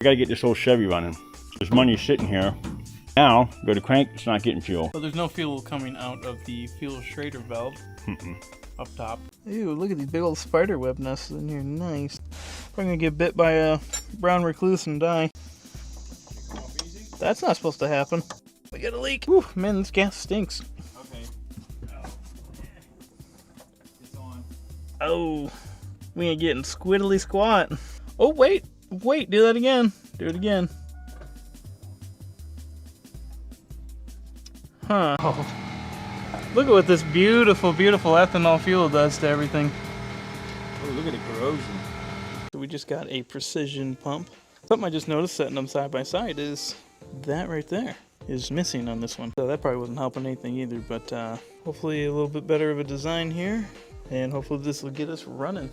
I gotta get this old Chevy running. There's money sitting here. Now, go to crank, it's not getting fuel. So there's no fuel coming out of the fuel Schrader valve up top. Ew, look at these big old spider web nests in here. Nice. Probably gonna get bit by a brown recluse and die. That's not supposed to happen. We got a leak. Whew, man, this gas stinks. Okay. It's on. Oh, we ain't getting squiddly squat. Oh, wait, do that again. Do it again. Huh. Oh. Look at what this beautiful, beautiful ethanol fuel does to everything. Oh, look at the corrosion. So we just got a precision pump. Something I just noticed setting them side by side is that right there is missing on this one. So that probably wasn't helping anything either, but hopefully a little bit better of a design here. And hopefully this will get us running.